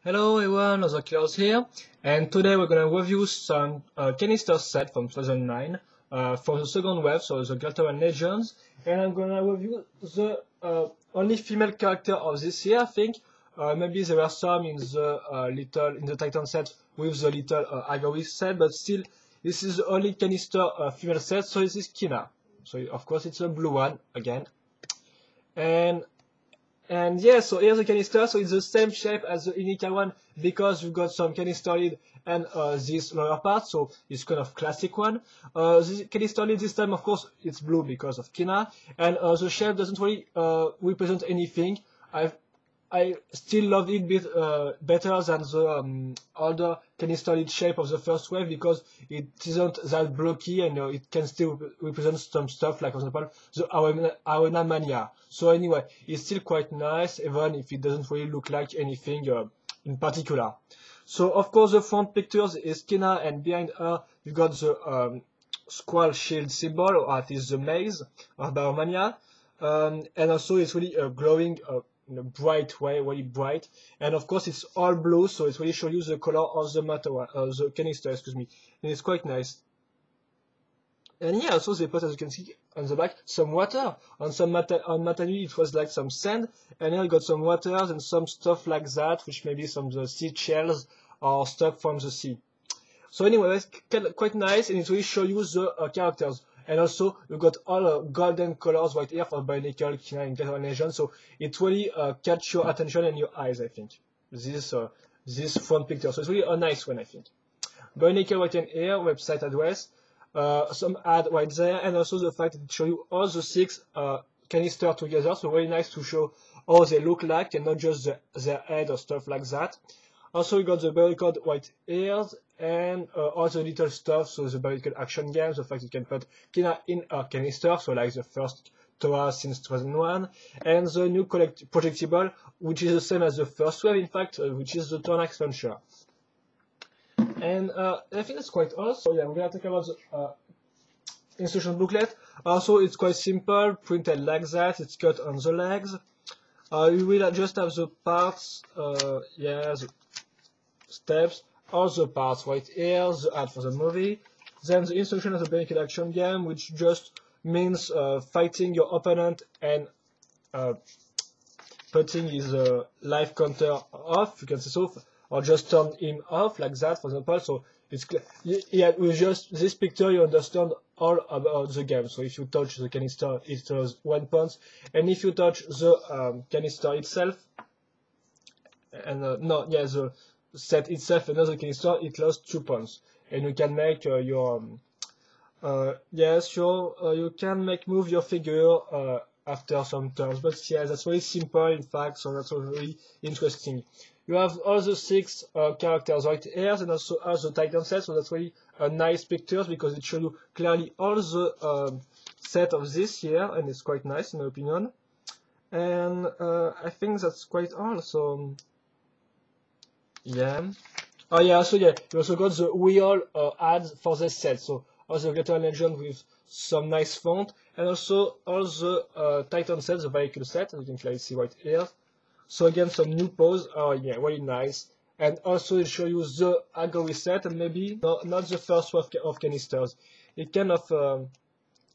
Hello everyone, Other Killers here, and today we're gonna review some canister set from 2009 for the second wave, so the Galterian Legends, and I'm gonna review the only female character of this year, I think. Maybe there were some in the Titan set with the little Ivory set, but still, this is the only canister female set, so this is Kiina. So of course it's a blue one again, and yeah, so here's the canister, so it's the same shape as the initial one because we've got some canister lid and this lower part, so it's kind of classic one. This canister lid this time, of course, it's blue because of Kiina, and the shape doesn't really represent anything. I still love it better than the older canister lid shape of the first wave because it isn't that blocky and it can still represent some stuff like, for example, the Arena Mania. So anyway, it's still quite nice even if it doesn't really look like anything in particular. So of course the front pictures is Kiina, and behind her you got the Squall Shield symbol, or at least the maze of Biomania, and also it's really glowing in a bright way, really bright, and of course it's all blue, so it really shows you the color of the canister, excuse me, and it's quite nice. And yeah, also they put, as you can see on the back, some water. On Matanu it was like some sand, and here you got some waters and some stuff like that, which may be some of the sea shells or stuff from the sea. So anyway, it's quite nice, and it really shows you the characters. And also, you got all golden colors right here for Bionicle, Kiina, and Galterian Legends, so it really catch your attention and your eyes, I think. This front picture, so it's really a nice one, I think. Bionicle right in here, website address, some ad right there, and also the fact that it shows you all the six canisters together, so really nice to show how they look like and not just their head or stuff like that. Also, you got the barricade right here, and all the little stuff, so the barricade action game, the fact you can put Kiina in a canister, so like the first Toa since 2001, and the new projectable, which is the same as the first wave, in fact, which is the Tornax launcher. And I think that's quite all, so yeah, we're gonna talk about the instruction booklet. Also, it's quite simple, printed like that, it's cut on the legs. You will just have the parts, yeah, the steps, all the parts right here, the ad for the movie, then the instruction of the Bionicle action game, which just means fighting your opponent and putting his life counter off, you can say so, or just turn him off like that, for example. So it's yeah, with just this picture you understand all about the game. So if you touch the canister, it does 1 point, and if you touch the canister itself, and the set itself, another canister, it lost 2 points, and you can make your you can move your figure after some turns, but yeah, that's very simple in fact, so that's really interesting. You have all the six characters right here, and also has the Titan set, so that's really a nice pictures because it shows you clearly all the set of this year, and it's quite nice in my opinion. And I think that's quite all. So yeah. Oh yeah, so yeah, you also got the real ads for this set. So all the Galterian Legend with some nice font, and also all the Titan set, the vehicle set, as you can clearly see right here. So again, some new pose. Oh yeah, really nice. And also it shows you the Agori set, and maybe not the first wave of canisters. It kind of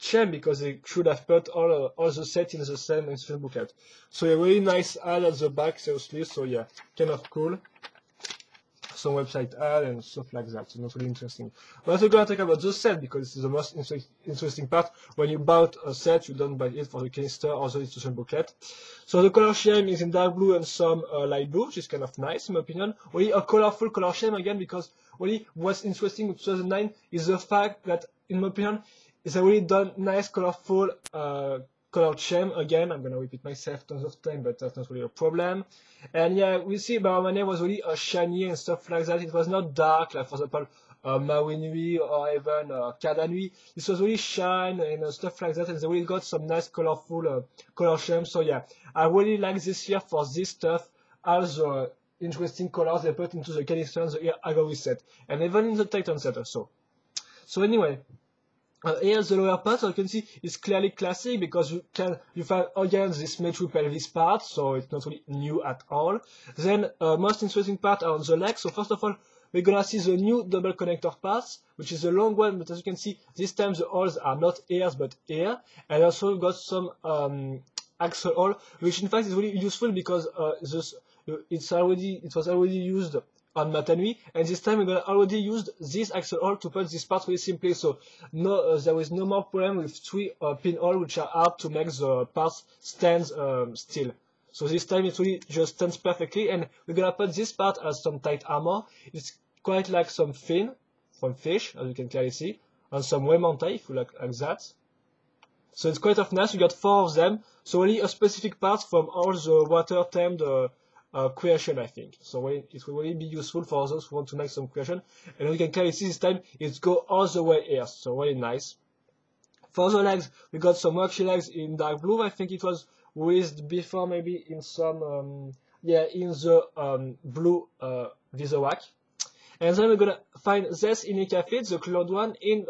shame because they should have put all the set in the same instruction booklet. So a really nice ad at the back, seriously. So yeah, kind of cool. Some website ad and stuff like that, so not really interesting. We're also going to talk about the set because this is the most interesting part. When you buy a set, you don't buy it for the canister or the instruction booklet. So the color scheme is in dark blue and some light blue, which is kind of nice in my opinion. Really a colorful color scheme again, because really what's interesting with 2009 is the fact that, in my opinion, it's a really done nice colorful color scheme. Again, I'm gonna repeat myself tons of time, but that's not really a problem. And yeah, we see Baramane was really shiny and stuff like that. It was not dark, like for example Maui Nui or even Kada Nui. This was really shine and stuff like that, and they really got some nice colorful color scheme. So yeah, I really like this year for this stuff, all the interesting colors they put into the canister and the Agori set, and even in the Titan set also. So anyway, Here the lower part, so you can see, is clearly classic because you find again this metal pelvis part, so it's not really new at all. Then most interesting part are on the legs. So first of all, we're gonna see the new double connector parts, which is a long one, but as you can see, this time the holes are not ears but here, and also we've got some axle hole, which in fact is really useful because it was already used on Matanui, and this time we're gonna already use this axle hole to put this part really simply. So no, there is no more problem with three pin holes which are hard to make the parts stand still. So this time it really just stands perfectly, and we're gonna put this part as some tight armor. It's quite like some fin from fish, as you can clearly see, and some Wemontai, if you like that. So it's quite of nice. We got 4 of them, so only a specific part from all the water-themed creation, I think. So it will really be useful for those who want to make some creation. And we can clearly see this time it go all the way here, so really nice. For the legs, we got some waxy legs in dark blue. I think it was with before, maybe in some in the blue Visowac. And then we're gonna find this in Ikafit, the colored one, in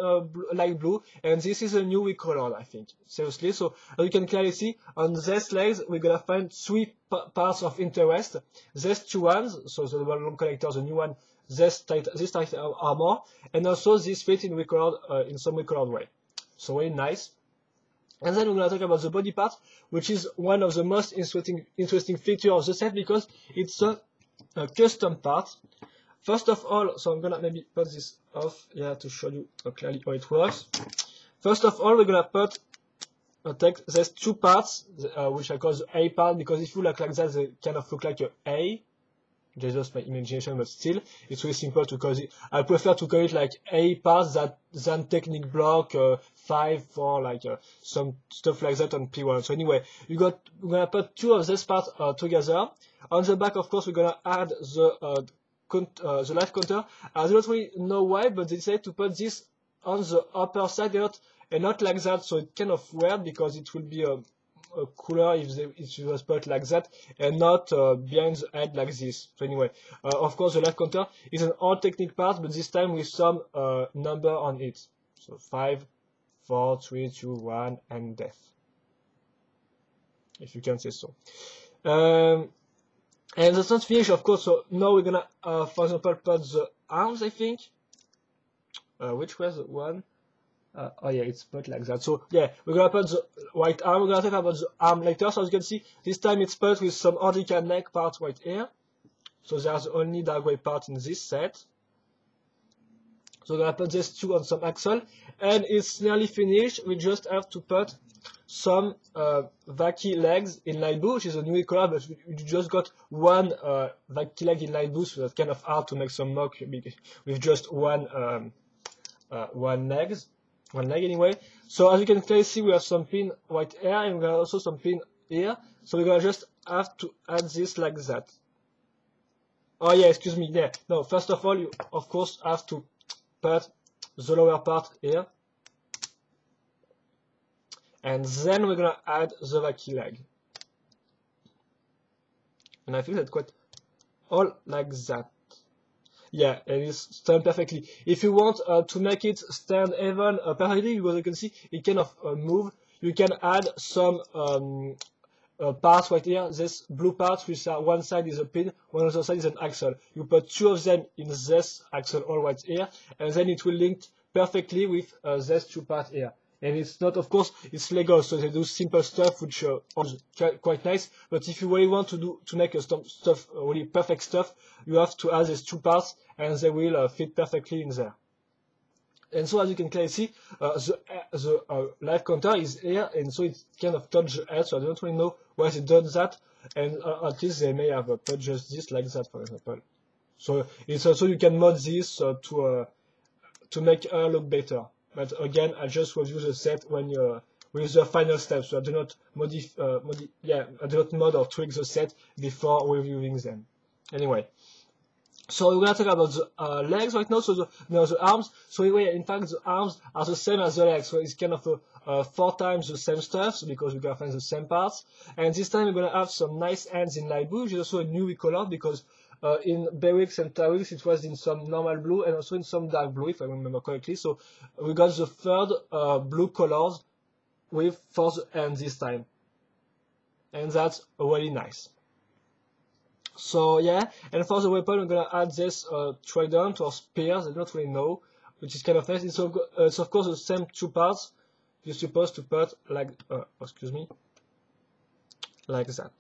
light blue, and this is a new color, I think. Seriously, so as you can clearly see, on these legs, we're gonna find 3 parts of interest. These 2 ones, so the long connector, the new one, this tight armor, and also this fit in in some recolored way. So very nice. And then we're gonna talk about the body part, which is one of the most interesting features of the set because it's a custom part. First of all, so I'm gonna maybe put this off here to show you clearly how it works. First of all, we're gonna take these 2 parts, which I call the A part, because if you look like that, they kind of look like an A. Just my imagination, but still, it's really simple to call it. I prefer to call it like A parts than technique block 5 for like some stuff like that on P1. So anyway, we're gonna put 2 of these parts together. On the back, of course, we're gonna add the life counter. I don't really know why, but they decided to put this on the upper side and not like that, so it's kind of weird because it will be cooler if it was put like that and not behind the head like this. So anyway, of course the life counter is an old technique part, but this time with some number on it. So 5, 4, 3, 2, 1, and death, if you can say so. And that's not finished, of course, so now we're gonna, for example, put the arms, I think. Which was the one? Oh yeah, it's put like that. So yeah, we're gonna put the white arm. We're gonna talk about the arm later. So as you can see, this time it's put with some Ordica neck part right here. So there's the only dark gray part in this set. So we're gonna put these 2 on some axle. And it's nearly finished. We just have to put some Vaki legs in light blue, which is a new color, but we just got 1 Vaki leg in light blue, so that's kind of hard to make some mock with just one leg anyway. So as you can clearly see, we have some pin right here, and we have also some pin here. So we're gonna just have to add this like that. Oh yeah, excuse me, yeah. No, first of all, you of course have to put the lower part here. And then we're gonna add the Vaki leg. And I think that's quite all like that. Yeah, and it's stand perfectly. If you want to make it stand even perfectly, because you can see it kind of move, you can add some parts right here. This blue part, which are one side is a pin, one other side is an axle. You put 2 of them in this axle all right here, and then it will link perfectly with these 2 parts here. And it's not, of course, it's Lego, so they do simple stuff, which are quite nice. But if you really want to make a stuff, really perfect stuff, you have to add these 2 parts, and they will fit perfectly in there. And so, as you can clearly see, the life counter is here, and so it kind of touches the head. So I don't really know why they done that, and at least they may have put just this like that, for example. So it's also you can mod this to make her look better. But again, I just review the set when with the final steps. So I do not I do not mod or tweak the set before reviewing them. Anyway, So we're gonna talk about the legs right now. So the arms. So anyway, in fact, the arms are the same as the legs. So it's kind of 4 times the same stuff because we're gonna find the same parts. And this time we're gonna have some nice hands in light blue, which is also a new color because in Berwick's and Tarwick's it was in some normal blue and also in some dark blue, if I remember correctly. So we got the third blue colors with for the hands this time, and that's really nice. So yeah, and for the weapon, we're gonna add this trident or spears. I don't really know, which is kind of nice. It's of course the same 2 parts. You're supposed to put like, excuse me, like that.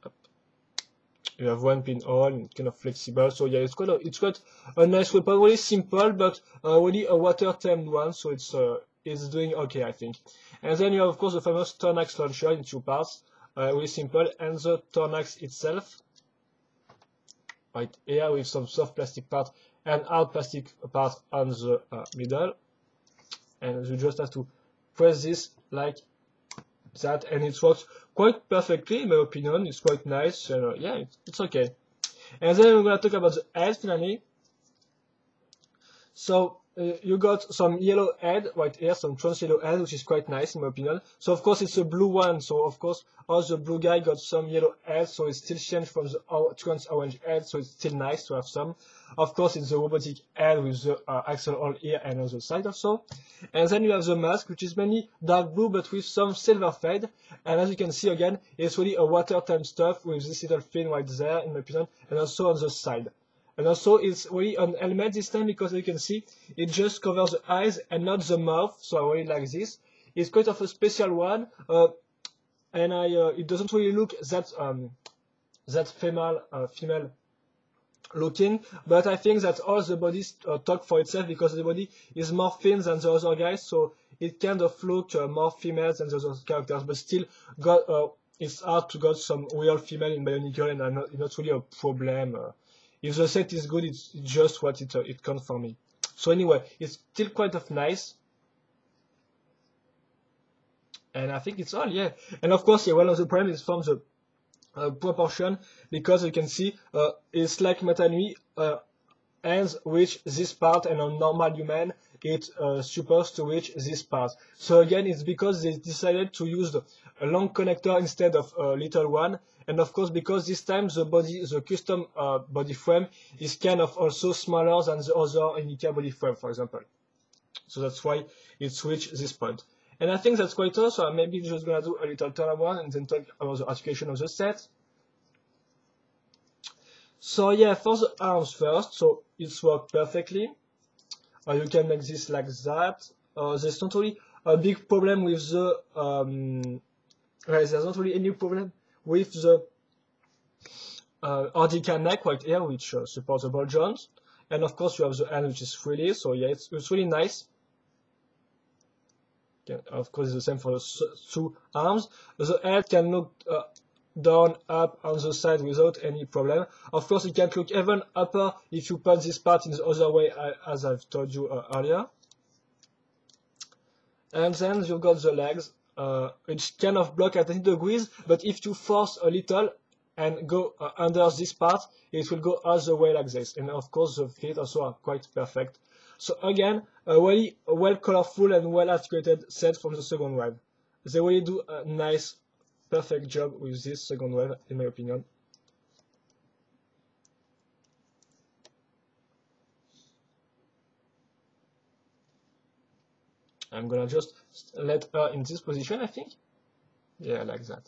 Up. You have 1 pinhole, and kind of flexible. So yeah, it's quite a nice weapon. Really simple, but really a water-tamed one. So it's doing okay, I think. And then you have of course the famous Tornax launcher in 2 parts. Really simple, and the Tornax itself, right here with some soft plastic part and hard plastic part on the middle, and you just have to press this like that, and it works quite perfectly in my opinion. It's quite nice, and yeah, it's okay. And then we're gonna talk about the head finally. So you got some yellow head right here, some trans yellow head, which is quite nice in my opinion. So of course it's a blue one, so of course all the blue guy got some yellow head, so it's still changed from the trans orange head, so it's still nice to have some. Of course it's the robotic head with the axle all here and on the side also. And then you have the mask, which is mainly dark blue but with some silver fade. And as you can see again, it's really a water-time stuff with this little fin right there in my opinion, and also on the side. And also it's really an helmet this time because as you can see, it just covers the eyes and not the mouth, so I really like this. It's quite of a special one, and it doesn't really look that female looking, but I think that all the bodies talk for itself because the body is more thin than the other guys, so it kind of look more female than the other characters, but still it's hard to get some real female in Bionicle, and it's not really a problem. If the set is good, it's just what it counts for me. So anyway, it's still quite of nice. And I think it's all, yeah. And of course, yeah, one of the problems is from the proportion, because you can see it's like Matanui hands reach this part, and on normal human, it's supposed to reach this part. So again, it's because they decided to use a long connector instead of a little one. And of course, because this time the custom body frame is kind of also smaller than the other Indica body frame, for example. So that's why it's reached this point. And I think that's quite all, so maybe we're just gonna do a little turnaround and then talk about the articulation of the set. So yeah, for the arms first, so it's worked perfectly. You can make this like that. There's not really a big problem with the there's not really any problem with the Ardica neck right here, which supports the ball joints. And of course you have the hand, which is freely, so yeah, it's really nice. Yeah, of course it's the same for the 2 arms. The head can look down, up, on the side without any problem. Of course it can look even upper if you put this part in the other way, as I've told you earlier. And then you've got the legs, which kind of block at 90 degrees, but if you force a little and go under this part, it will go all the way like this. And of course the feet also are quite perfect. So again, a really well colorful and well articulated set from the second wave. They really do a nice, perfect job with this second wave, in my opinion. I'm gonna just let her in this position, I think. Yeah, like that.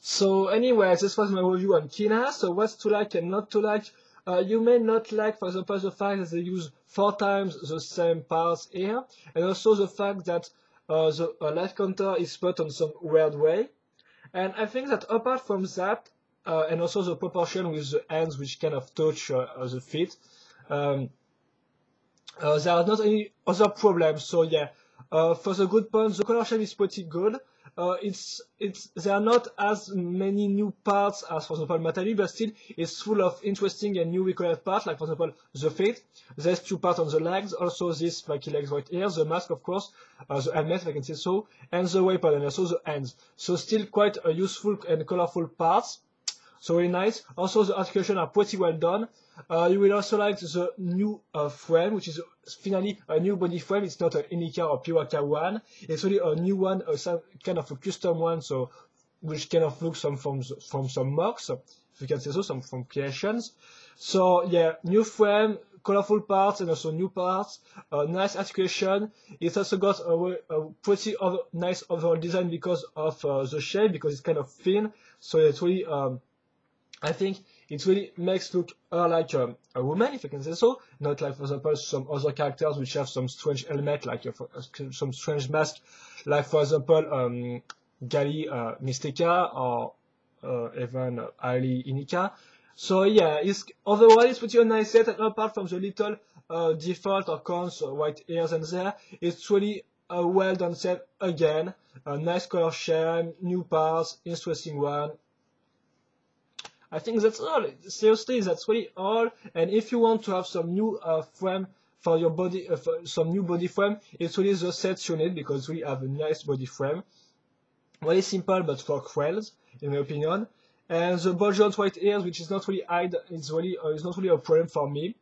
So anyway, this was my review on Kiina. So what's to like and not to like? You may not like, for example, the fact that they use 4 times the same parts here, and also the fact that the life counter is put on some weird way. And I think that apart from that, and also the proportion with the hands which kind of touch the feet, there are not any other problems. So yeah, For the good point, the color scheme is pretty good. There are not as many new parts as, for example, Matali, but still it's full of interesting and new recolored parts, like, for example, the feet. There's 2 parts on the legs, also this spiky legs right here, the mask, of course, the helmet, if I can say so, and the weapon, and also the hands. So still quite a useful and colorful parts. So really nice. Also, the articulation are pretty well done. You will also like the new frame, which is finally a new body frame. It's not an Inika or Piwaka one. It's really a new one, some kind of a custom one, so which kind of looks from some mocks, if you can say so, some from creations. So yeah, new frame, colorful parts, and also new parts. Nice articulation. It's also got a pretty nice overall design because of the shape, because it's kind of thin. So it's really I think it really makes look her like a woman, if I can say so, not like, for example, some other characters which have some strange helmet, like some strange mask, like, for example, Gali Mystica or even Ali Inika. So yeah, otherwise it's pretty a nice set, and apart from the little default or cons or white hairs and there, it's really a well done set again. A nice color scheme, new parts, interesting one. I think that's all. Seriously, that's really all. And if you want to have some new frame for your body, some new body frame, it's really the set you need, because we have a nice body frame. Very simple, but for quails, in my opinion. And the bulgent white hairs, which is not really hide, it's not really a problem for me.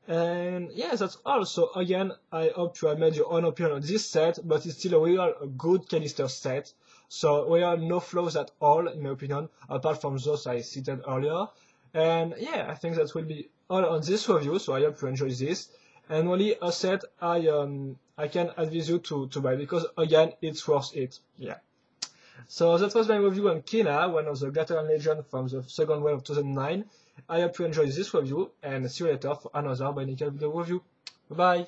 And yeah, that's all. So again, I hope you have made your own opinion on this set, but it's still a real good canister set. So we are no flaws at all, in my opinion, apart from those I cited earlier. And yeah, I think that will be all on this review. So I hope you enjoy this. And really a set I can advise you to buy, because again, it's worth it. Yeah. So that was my review on Kiina, one of the Glittering Legends from the second wave of 2009. I hope you enjoyed this review, and see you later for another Bionicle video review. Bye bye!